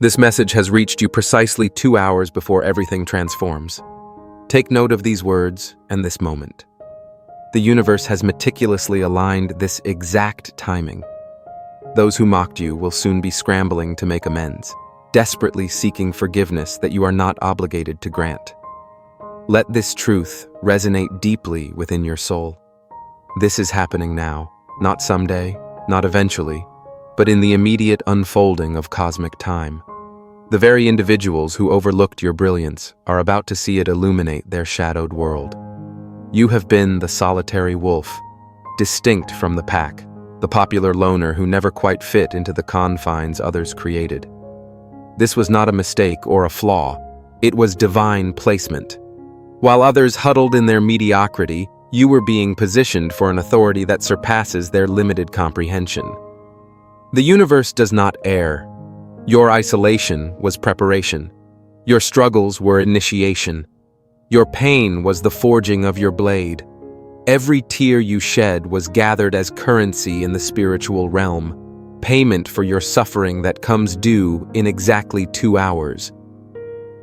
This message has reached you precisely 2 hours before everything transforms. Take note of these words and this moment. The universe has meticulously aligned this exact timing. Those who mocked you will soon be scrambling to make amends, desperately seeking forgiveness that you are not obligated to grant. Let this truth resonate deeply within your soul. This is happening now, not someday, not eventually, but in the immediate unfolding of cosmic time. The very individuals who overlooked your brilliance are about to see it illuminate their shadowed world. You have been the solitary wolf, distinct from the pack, the popular loner who never quite fit into the confines others created. This was not a mistake or a flaw, it was divine placement. While others huddled in their mediocrity, you were being positioned for an authority that surpasses their limited comprehension. The universe does not err. Your isolation was preparation. Your struggles were initiation. Your pain was the forging of your blade. Every tear you shed was gathered as currency in the spiritual realm, payment for your suffering that comes due in exactly 2 hours.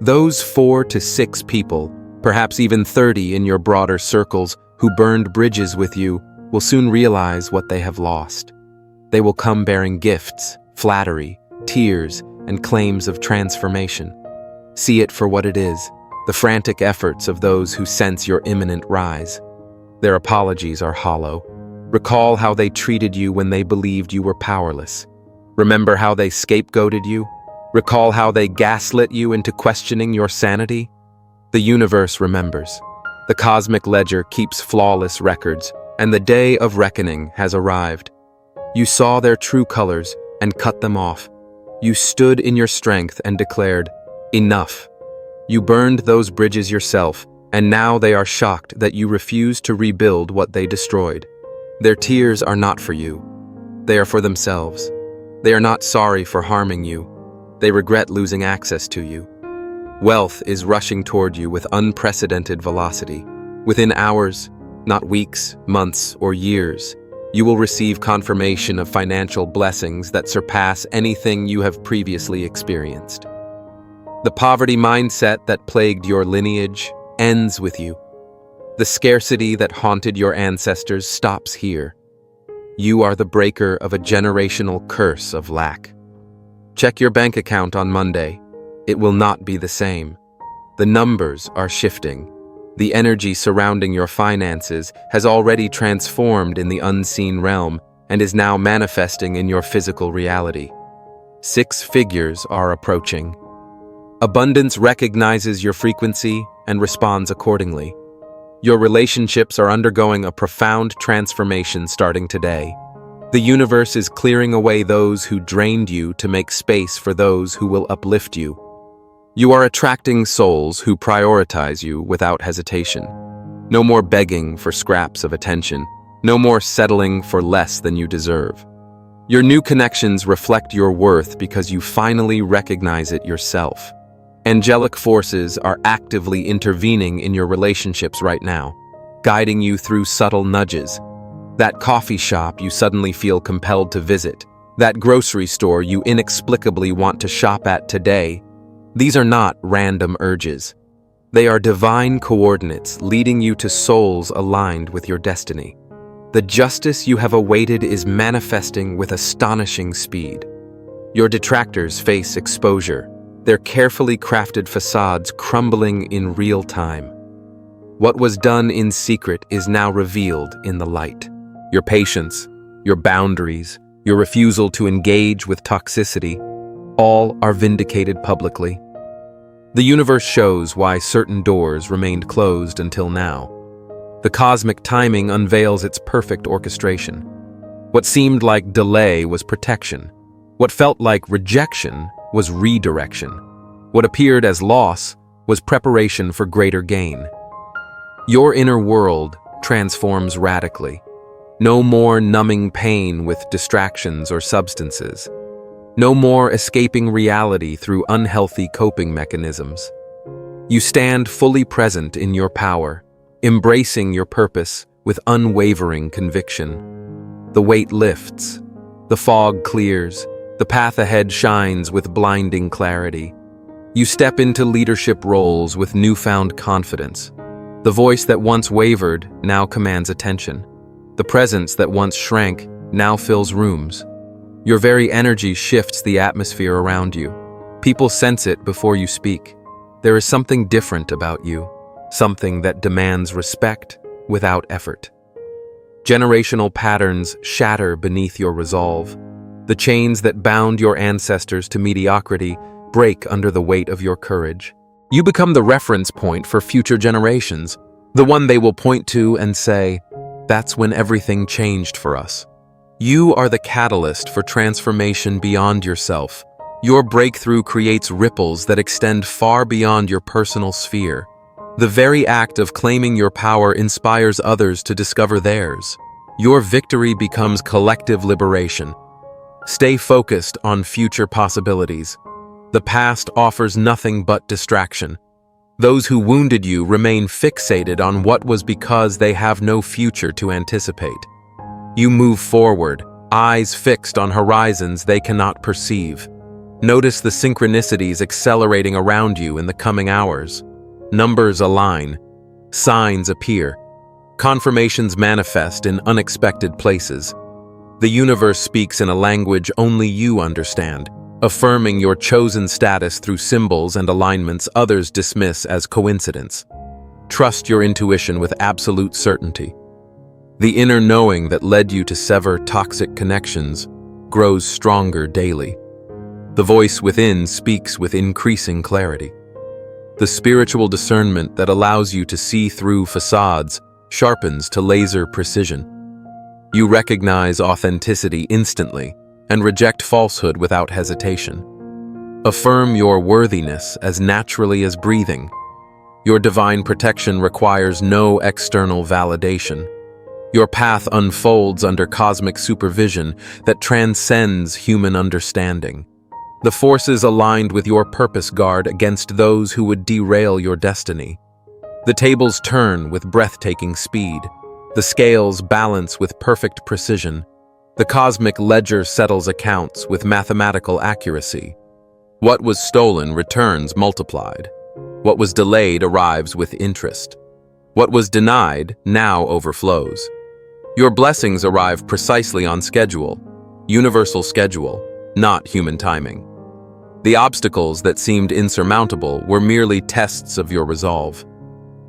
Those 4 to 6 people, perhaps even 30 in your broader circles, who burned bridges with you, will soon realize what they have lost. They will come bearing gifts, flattery, tears, and claims of transformation. See it for what it is, the frantic efforts of those who sense your imminent rise. Their apologies are hollow. Recall how they treated you when they believed you were powerless. Remember how they scapegoated you? Recall how they gaslit you into questioning your sanity? The universe remembers. The cosmic ledger keeps flawless records, and the day of reckoning has arrived. You saw their true colors and cut them off. You stood in your strength and declared, "Enough." You burned those bridges yourself, and now they are shocked that you refuse to rebuild what they destroyed. Their tears are not for you. They are for themselves. They are not sorry for harming you. They regret losing access to you. Wealth is rushing toward you with unprecedented velocity. Within hours, not weeks, months, or years, you will receive confirmation of financial blessings that surpass anything you have previously experienced. The poverty mindset that plagued your lineage ends with you. The scarcity that haunted your ancestors stops here. You are the breaker of a generational curse of lack. Check your bank account on Monday. It will not be the same. The numbers are shifting. The energy surrounding your finances has already transformed in the unseen realm and is now manifesting in your physical reality. 6 figures are approaching. Abundance recognizes your frequency and responds accordingly. Your relationships are undergoing a profound transformation starting today. The universe is clearing away those who drained you to make space for those who will uplift you. You are attracting souls who prioritize you without hesitation. No more begging for scraps of attention. No more settling for less than you deserve. Your new connections reflect your worth because you finally recognize it yourself. Angelic forces are actively intervening in your relationships right now, guiding you through subtle nudges. That coffee shop you suddenly feel compelled to visit. That grocery store you inexplicably want to shop at today. These are not random urges. They are divine coordinates leading you to souls aligned with your destiny. The justice you have awaited is manifesting with astonishing speed. Your detractors face exposure, their carefully crafted facades crumbling in real time. What was done in secret is now revealed in the light. Your patience, your boundaries, your refusal to engage with toxicity, all are vindicated publicly. The universe shows why certain doors remained closed until now. The cosmic timing unveils its perfect orchestration. What seemed like delay was protection. What felt like rejection was redirection. What appeared as loss was preparation for greater gain. Your inner world transforms radically. No more numbing pain with distractions or substances. No more escaping reality through unhealthy coping mechanisms. You stand fully present in your power, embracing your purpose with unwavering conviction. The weight lifts, the fog clears, The path ahead shines with blinding clarity. You step into leadership roles with newfound confidence. The voice that once wavered now commands attention. The presence that once shrank now fills rooms. Your very energy shifts the atmosphere around you. People sense it before you speak. There is something different about you, something that demands respect without effort. Generational patterns shatter beneath your resolve. The chains that bound your ancestors to mediocrity break under the weight of your courage. You become the reference point for future generations, the one they will point to and say, "That's when everything changed for us." You are the catalyst for transformation beyond yourself. Your breakthrough creates ripples that extend far beyond your personal sphere. The very act of claiming your power inspires others to discover theirs. Your victory becomes collective liberation. Stay focused on future possibilities. The past offers nothing but distraction. Those who wounded you remain fixated on what was because they have no future to anticipate. You move forward, eyes fixed on horizons they cannot perceive. Notice the synchronicities accelerating around you in the coming hours. Numbers align, signs appear, confirmations manifest in unexpected places. The universe speaks in a language only you understand, affirming your chosen status through symbols and alignments others dismiss as coincidence. Trust your intuition with absolute certainty. The inner knowing that led you to sever toxic connections grows stronger daily. The voice within speaks with increasing clarity. The spiritual discernment that allows you to see through facades sharpens to laser precision. You recognize authenticity instantly and reject falsehood without hesitation. Affirm your worthiness as naturally as breathing. Your divine protection requires no external validation. Your path unfolds under cosmic supervision that transcends human understanding. The forces aligned with your purpose guard against those who would derail your destiny. The tables turn with breathtaking speed. The scales balance with perfect precision. The cosmic ledger settles accounts with mathematical accuracy. What was stolen returns multiplied. What was delayed arrives with interest. What was denied now overflows. Your blessings arrive precisely on schedule, universal schedule, not human timing. The obstacles that seemed insurmountable were merely tests of your resolve.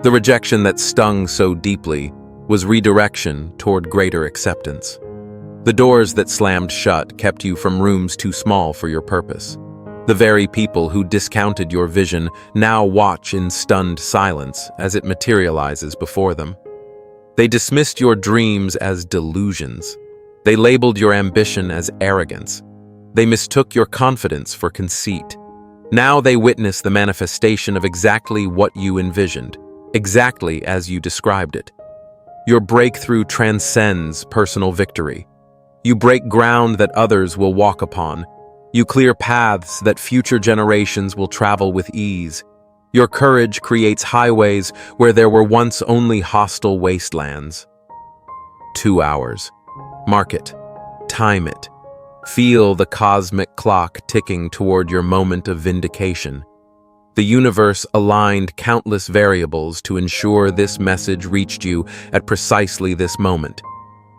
The rejection that stung so deeply was redirection toward greater acceptance. The doors that slammed shut kept you from rooms too small for your purpose. The very people who discounted your vision now watch in stunned silence as it materializes before them. They dismissed your dreams as delusions. They labeled your ambition as arrogance. They mistook your confidence for conceit. Now they witness the manifestation of exactly what you envisioned, exactly as you described it. Your breakthrough transcends personal victory. You break ground that others will walk upon. You clear paths that future generations will travel with ease. Your courage creates highways where there were once only hostile wastelands. 2 hours. Mark it. Time it. Feel the cosmic clock ticking toward your moment of vindication. The universe aligned countless variables to ensure this message reached you at precisely this moment.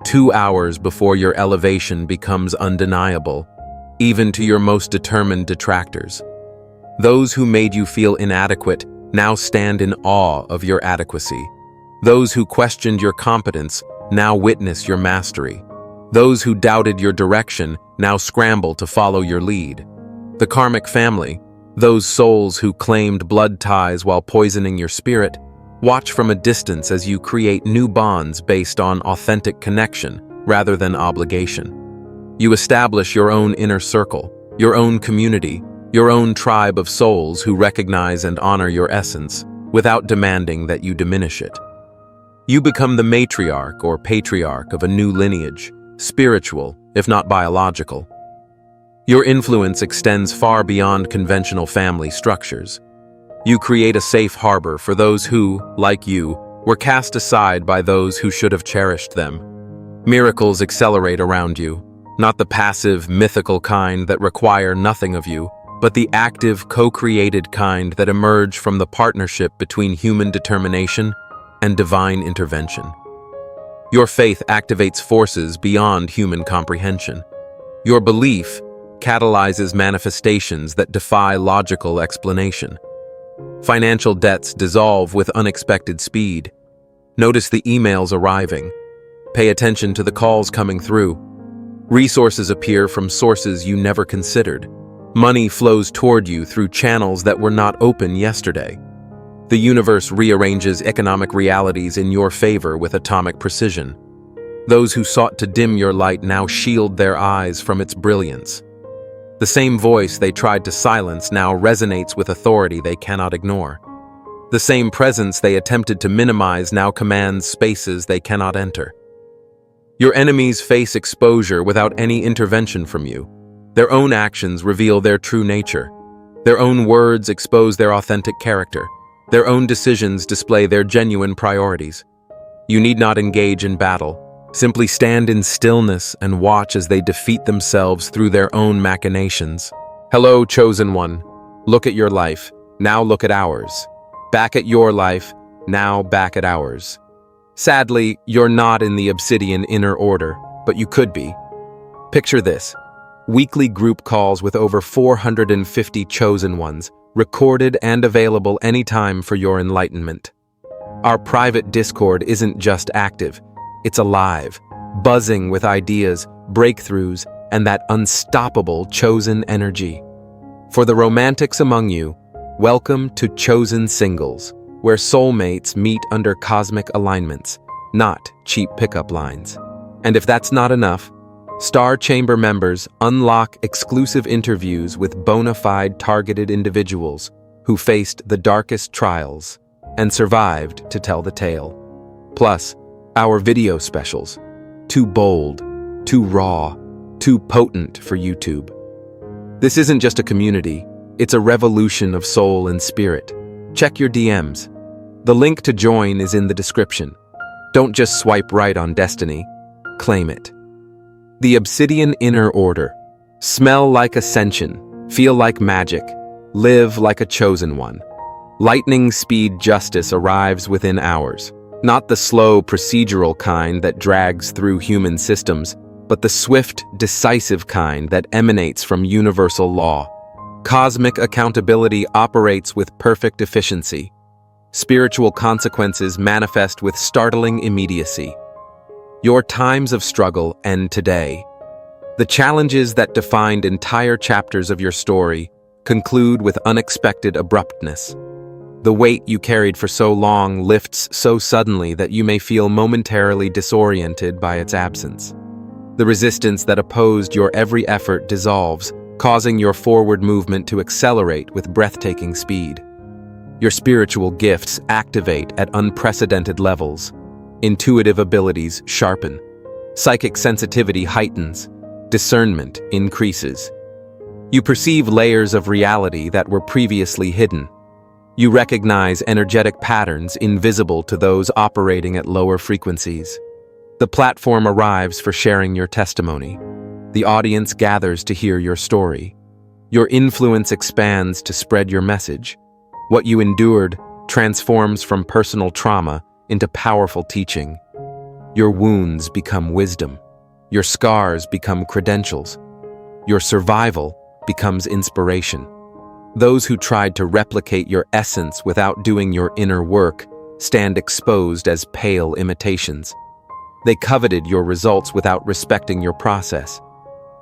2 hours before your elevation becomes undeniable, even to your most determined detractors. Those who made you feel inadequate now stand in awe of your adequacy. Those who questioned your competence now witness your mastery. Those who doubted your direction now scramble to follow your lead. The karmic family, those souls who claimed blood ties while poisoning your spirit, watch from a distance as you create new bonds based on authentic connection rather than obligation. You establish your own inner circle, your own community, your own tribe of souls who recognize and honor your essence without demanding that you diminish it. You become the matriarch or patriarch of a new lineage, spiritual, if not biological. Your influence extends far beyond conventional family structures. You create a safe harbor for those who, like you, were cast aside by those who should have cherished them. Miracles accelerate around you. Not the passive, mythical kind that require nothing of you, but the active, co-created kind that emerge from the partnership between human determination and divine intervention. Your faith activates forces beyond human comprehension. Your belief catalyzes manifestations that defy logical explanation. Financial debts dissolve with unexpected speed. Notice the emails arriving. Pay attention to the calls coming through. Resources appear from sources you never considered. Money flows toward you through channels that were not open yesterday. The universe rearranges economic realities in your favor with atomic precision. Those who sought to dim your light now shield their eyes from its brilliance. The same voice they tried to silence now resonates with authority they cannot ignore. The same presence they attempted to minimize now commands spaces they cannot enter. Your enemies face exposure without any intervention from you. Their own actions reveal their true nature. Their own words expose their authentic character. Their own decisions display their genuine priorities. You need not engage in battle. Simply stand in stillness and watch as they defeat themselves through their own machinations. Hello, chosen one. Look at your life. Now look at ours. Back at your life. Now back at ours. Sadly, you're not in the obsidian inner order, but you could be. Picture this. Weekly group calls with over 450 chosen ones, recorded and available anytime for your enlightenment. Our private Discord isn't just active, it's alive, buzzing with ideas, breakthroughs, and that unstoppable chosen energy. For the romantics among you, welcome to Chosen Singles, where soulmates meet under cosmic alignments, not cheap pickup lines. And if that's not enough, Star Chamber members unlock exclusive interviews with bona fide targeted individuals who faced the darkest trials and survived to tell the tale. Plus, our video specials, too bold, too raw, too potent for YouTube. This isn't just a community, it's a revolution of soul and spirit. Check your DMs. The link to join is in the description. Don't just swipe right on destiny, claim it. The Obsidian Inner Order. Smell like ascension, feel like magic, live like a chosen one. Lightning speed justice arrives within hours. Not the slow, procedural kind that drags through human systems, but the swift, decisive kind that emanates from universal law. Cosmic accountability operates with perfect efficiency. Spiritual consequences manifest with startling immediacy. Your times of struggle end today. The challenges that defined entire chapters of your story conclude with unexpected abruptness. The weight you carried for so long lifts so suddenly that you may feel momentarily disoriented by its absence. The resistance that opposed your every effort dissolves, causing your forward movement to accelerate with breathtaking speed. Your spiritual gifts activate at unprecedented levels. Intuitive abilities sharpen. Psychic sensitivity heightens. Discernment increases. You perceive layers of reality that were previously hidden. You recognize energetic patterns invisible to those operating at lower frequencies. The platform arrives for sharing your testimony. The audience gathers to hear your story. Your influence expands to spread your message. What you endured transforms from personal trauma into powerful teaching. Your wounds become wisdom. Your scars become credentials. Your survival becomes inspiration. Those who tried to replicate your essence without doing your inner work stand exposed as pale imitations. They coveted your results without respecting your process.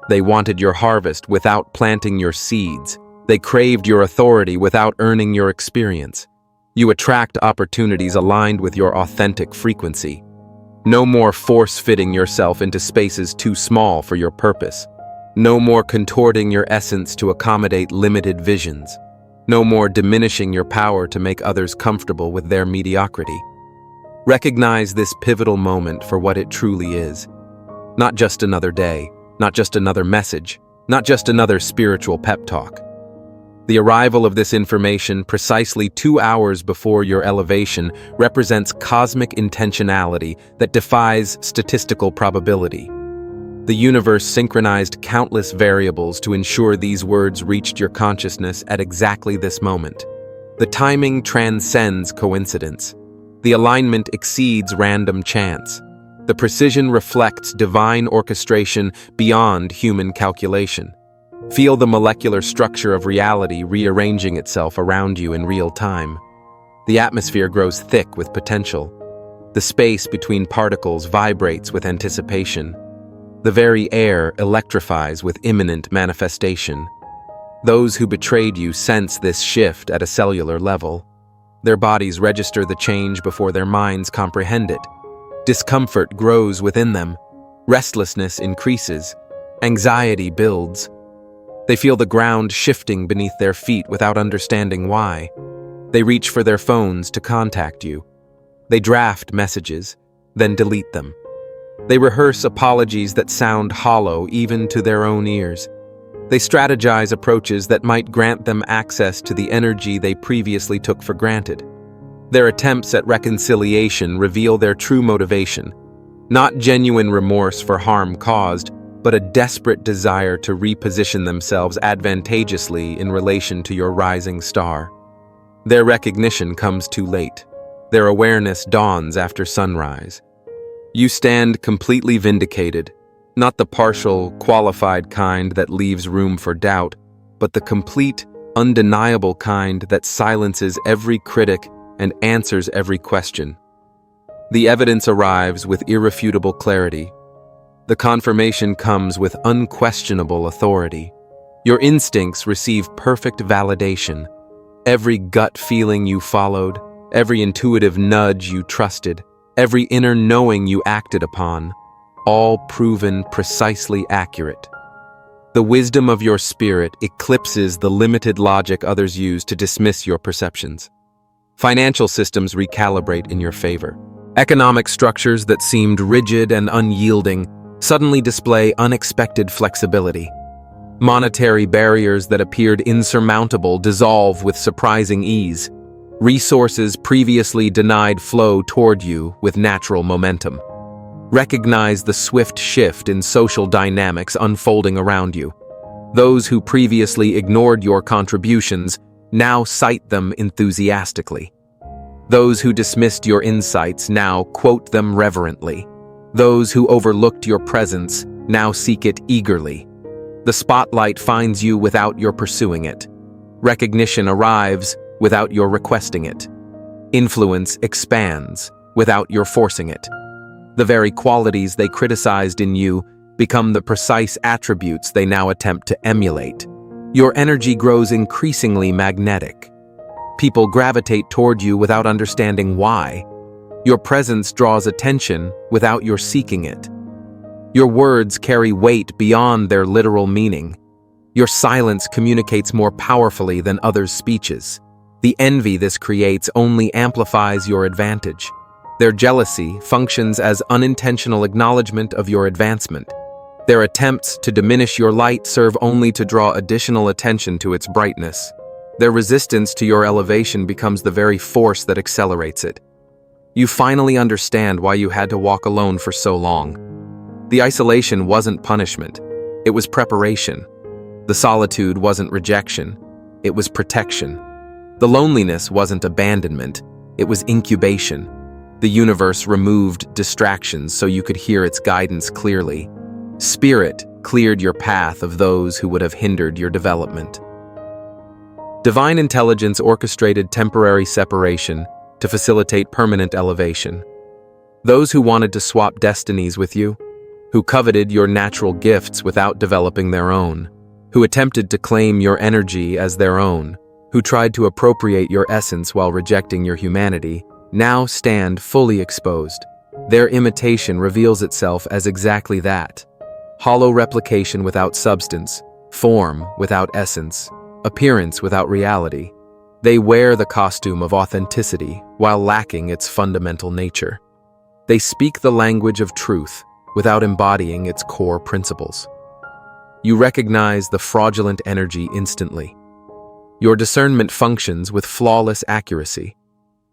They wanted your harvest without planting your seeds. They craved your authority without earning your experience. You attract opportunities aligned with your authentic frequency. No more force-fitting yourself into spaces too small for your purpose. No more contorting your essence to accommodate limited visions. No more diminishing your power to make others comfortable with their mediocrity. Recognize this pivotal moment for what it truly is. Not just another day, not just another message, not just another spiritual pep talk. The arrival of this information precisely 2 hours before your elevation represents cosmic intentionality that defies statistical probability. The universe synchronized countless variables to ensure these words reached your consciousness at exactly this moment. The timing transcends coincidence. The alignment exceeds random chance. The precision reflects divine orchestration beyond human calculation. Feel the molecular structure of reality rearranging itself around you in real time. The atmosphere grows thick with potential. The space between particles vibrates with anticipation. The very air electrifies with imminent manifestation. Those who betrayed you sense this shift at a cellular level. Their bodies register the change before their minds comprehend it. Discomfort grows within them. Restlessness increases. Anxiety builds. They feel the ground shifting beneath their feet without understanding why. They reach for their phones to contact you. They draft messages, then delete them. They rehearse apologies that sound hollow even to their own ears. They strategize approaches that might grant them access to the energy they previously took for granted. Their attempts at reconciliation reveal their true motivation, not genuine remorse for harm caused, but a desperate desire to reposition themselves advantageously in relation to your rising star. Their recognition comes too late. Their awareness dawns after sunrise. You stand completely vindicated, not the partial, qualified kind that leaves room for doubt, but the complete, undeniable kind that silences every critic and answers every question. The evidence arrives with irrefutable clarity. The confirmation comes with unquestionable authority. Your instincts receive perfect validation. Every gut feeling you followed, every intuitive nudge you trusted, every inner knowing you acted upon, all proven precisely accurate. The wisdom of your spirit eclipses the limited logic others use to dismiss your perceptions. Financial systems recalibrate in your favor. Economic structures that seemed rigid and unyielding suddenly display unexpected flexibility. Monetary barriers that appeared insurmountable dissolve with surprising ease. Resources previously denied flow toward you with natural momentum. Recognize the swift shift in social dynamics unfolding around you. Those who previously ignored your contributions now cite them enthusiastically. Those who dismissed your insights now quote them reverently. Those who overlooked your presence now seek it eagerly. The spotlight finds you without your pursuing it. Recognition arrives without your requesting it. Influence expands without your forcing it. The very qualities they criticized in you become the precise attributes they now attempt to emulate. Your energy grows increasingly magnetic. People gravitate toward you without understanding why. Your presence draws attention without your seeking it. Your words carry weight beyond their literal meaning. Your silence communicates more powerfully than others' speeches. The envy this creates only amplifies your advantage. Their jealousy functions as unintentional acknowledgement of your advancement. Their attempts to diminish your light serve only to draw additional attention to its brightness. Their resistance to your elevation becomes the very force that accelerates it. You finally understand why you had to walk alone for so long. The isolation wasn't punishment, it was preparation. The solitude wasn't rejection, it was protection. The loneliness wasn't abandonment, it was incubation. The universe removed distractions so you could hear its guidance clearly. Spirit cleared your path of those who would have hindered your development. Divine intelligence orchestrated temporary separation to facilitate permanent elevation. Those who wanted to swap destinies with you, who coveted your natural gifts without developing their own, who attempted to claim your energy as their own, who tried to appropriate your essence while rejecting your humanity, now stand fully exposed. Their imitation reveals itself as exactly that. Hollow replication without substance, form without essence, appearance without reality. They wear the costume of authenticity while lacking its fundamental nature. They speak the language of truth without embodying its core principles. You recognize the fraudulent energy instantly. Your discernment functions with flawless accuracy.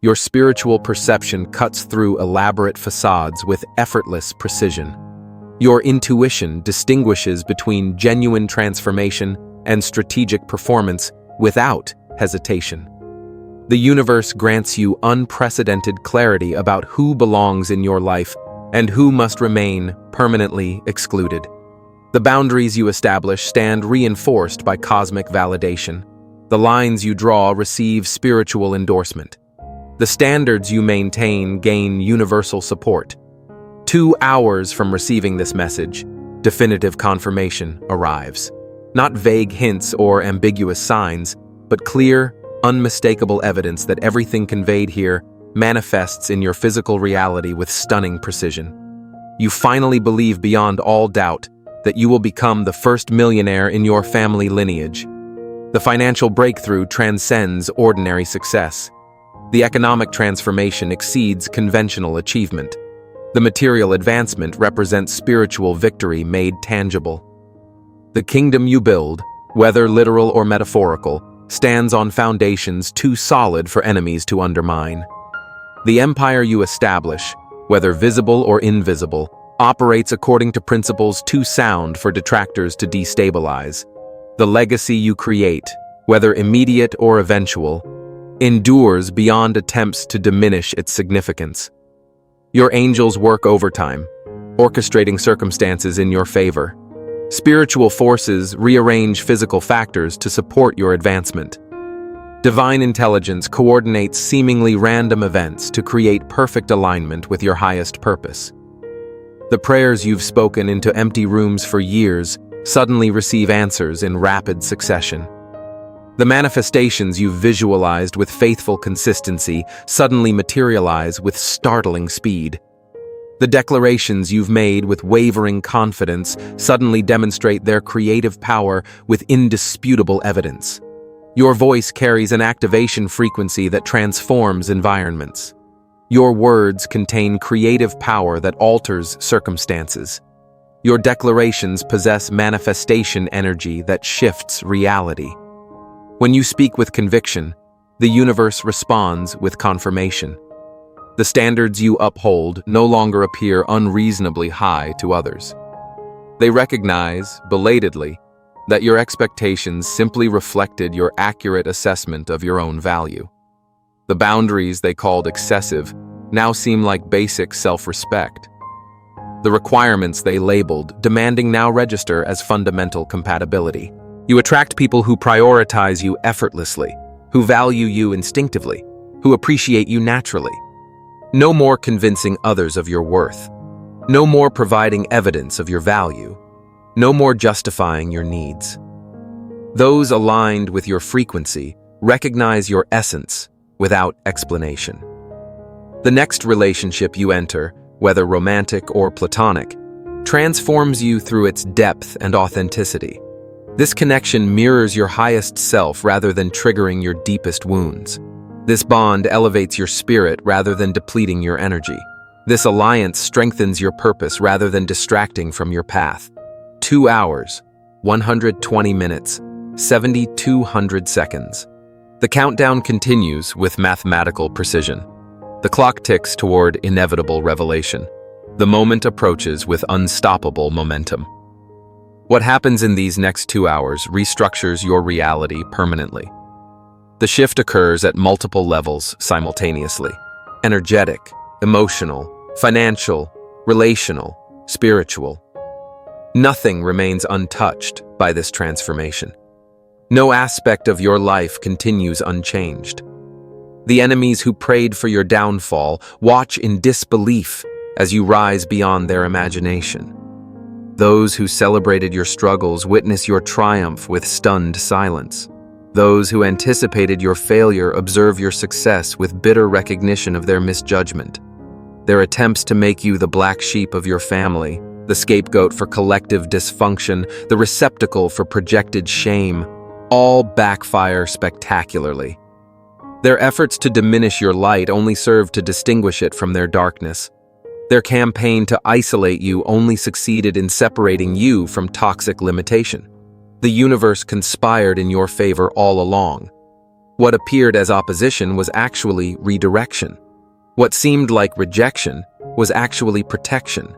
Your spiritual perception cuts through elaborate facades with effortless precision. Your intuition distinguishes between genuine transformation and strategic performance without hesitation. The universe grants you unprecedented clarity about who belongs in your life and who must remain permanently excluded. The boundaries you establish stand reinforced by cosmic validation. The lines you draw receive spiritual endorsement. The standards you maintain gain universal support. 2 hours from receiving this message, definitive confirmation arrives. Not vague hints or ambiguous signs, but clear, unmistakable evidence that everything conveyed here manifests in your physical reality with stunning precision. You finally believe beyond all doubt that you will become the first millionaire in your family lineage. The financial breakthrough transcends ordinary success. The economic transformation exceeds conventional achievement. The material advancement represents spiritual victory made tangible. The kingdom you build, whether literal or metaphorical, stands on foundations too solid for enemies to undermine. The empire you establish, whether visible or invisible, operates according to principles too sound for detractors to destabilize. The legacy you create, whether immediate or eventual, endures beyond attempts to diminish its significance. Your angels work overtime, orchestrating circumstances in your favor. Spiritual forces rearrange physical factors to support your advancement. Divine intelligence coordinates seemingly random events to create perfect alignment with your highest purpose. The prayers you've spoken into empty rooms for years suddenly receive answers in rapid succession. The manifestations you've visualized with faithful consistency suddenly materialize with startling speed. The declarations you've made with wavering confidence suddenly demonstrate their creative power with indisputable evidence. Your voice carries an activation frequency that transforms environments. Your words contain creative power that alters circumstances. Your declarations possess manifestation energy that shifts reality. When you speak with conviction, the universe responds with confirmation. The standards you uphold no longer appear unreasonably high to others. They recognize, belatedly, that your expectations simply reflected your accurate assessment of your own value. The boundaries they called excessive now seem like basic self-respect. The requirements they labeled demanding now register as fundamental compatibility. You attract people who prioritize you effortlessly, who value you instinctively, who appreciate you naturally. No more convincing others of your worth. No more providing evidence of your value. No more justifying your needs. Those aligned with your frequency recognize your essence without explanation. The next relationship you enter, whether romantic or platonic, transforms you through its depth and authenticity. This connection mirrors your highest self rather than triggering your deepest wounds. This bond elevates your spirit rather than depleting your energy. This alliance strengthens your purpose rather than distracting from your path. 2 hours, 120 minutes, 7,200 seconds. The countdown continues with mathematical precision. The clock ticks toward inevitable revelation. The moment approaches with unstoppable momentum. What happens in these next 2 hours restructures your reality permanently. The shift occurs at multiple levels simultaneously: energetic, emotional, financial, relational, spiritual. Nothing remains untouched by this transformation. No aspect of your life continues unchanged. The enemies who prayed for your downfall watch in disbelief as you rise beyond their imagination. Those who celebrated your struggles witness your triumph with stunned silence. Those who anticipated your failure observe your success with bitter recognition of their misjudgment. Their attempts to make you the black sheep of your family, the scapegoat for collective dysfunction, the receptacle for projected shame, all backfire spectacularly. Their efforts to diminish your light only serve to distinguish it from their darkness. Their campaign to isolate you only succeeded in separating you from toxic limitation. The universe conspired in your favor all along. What appeared as opposition was actually redirection. What seemed like rejection was actually protection.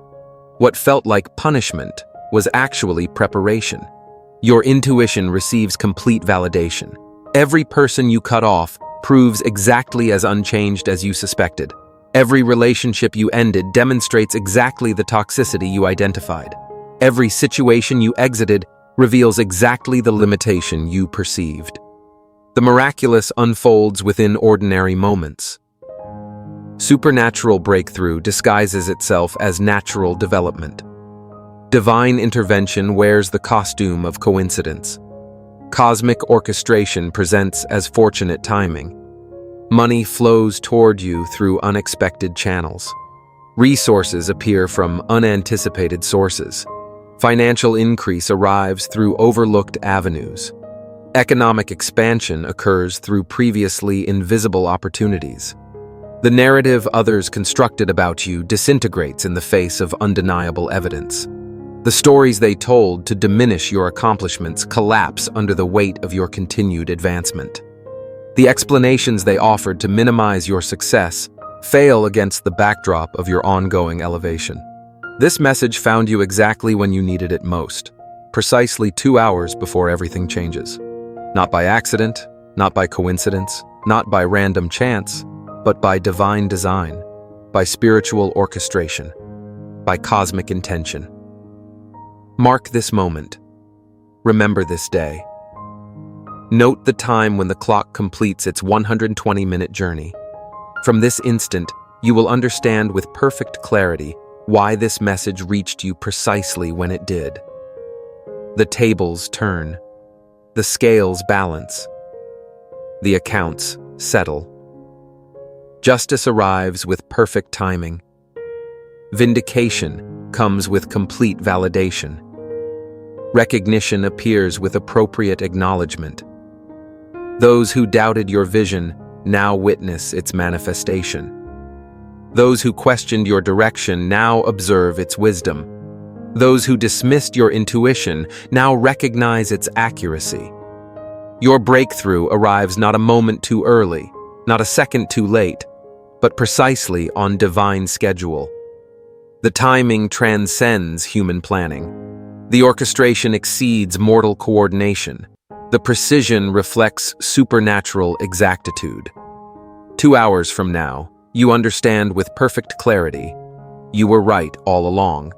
What felt like punishment was actually preparation. Your intuition receives complete validation. Every person you cut off proves exactly as unchanged as you suspected. Every relationship you ended demonstrates exactly the toxicity you identified. Every situation you exited reveals exactly the limitation you perceived. The miraculous unfolds within ordinary moments. Supernatural breakthrough disguises itself as natural development. Divine intervention wears the costume of coincidence. Cosmic orchestration presents as fortunate timing. Money flows toward you through unexpected channels. Resources appear from unanticipated sources. Financial increase arrives through overlooked avenues. Economic expansion occurs through previously invisible opportunities. The narrative others constructed about you disintegrates in the face of undeniable evidence. The stories they told to diminish your accomplishments collapse under the weight of your continued advancement. The explanations they offered to minimize your success fail against the backdrop of your ongoing elevation. This message found you exactly when you needed it most, precisely 2 hours before everything changes. Not by accident, not by coincidence, not by random chance, but by divine design, by spiritual orchestration, by cosmic intention. Mark this moment. Remember this day. Note the time when the clock completes its 120-minute journey. From this instant, you will understand with perfect clarity why this message reached you precisely when it did. The tables turn. The scales balance. The accounts settle. Justice arrives with perfect timing. Vindication comes with complete validation. Recognition appears with appropriate acknowledgement. Those who doubted your vision now witness its manifestation. Those who questioned your direction now observe its wisdom. Those who dismissed your intuition now recognize its accuracy. Your breakthrough arrives not a moment too early, not a second too late, but precisely on divine schedule. The timing transcends human planning. The orchestration exceeds mortal coordination. The precision reflects supernatural exactitude. 2 hours from now, you understand with perfect clarity, you were right all along.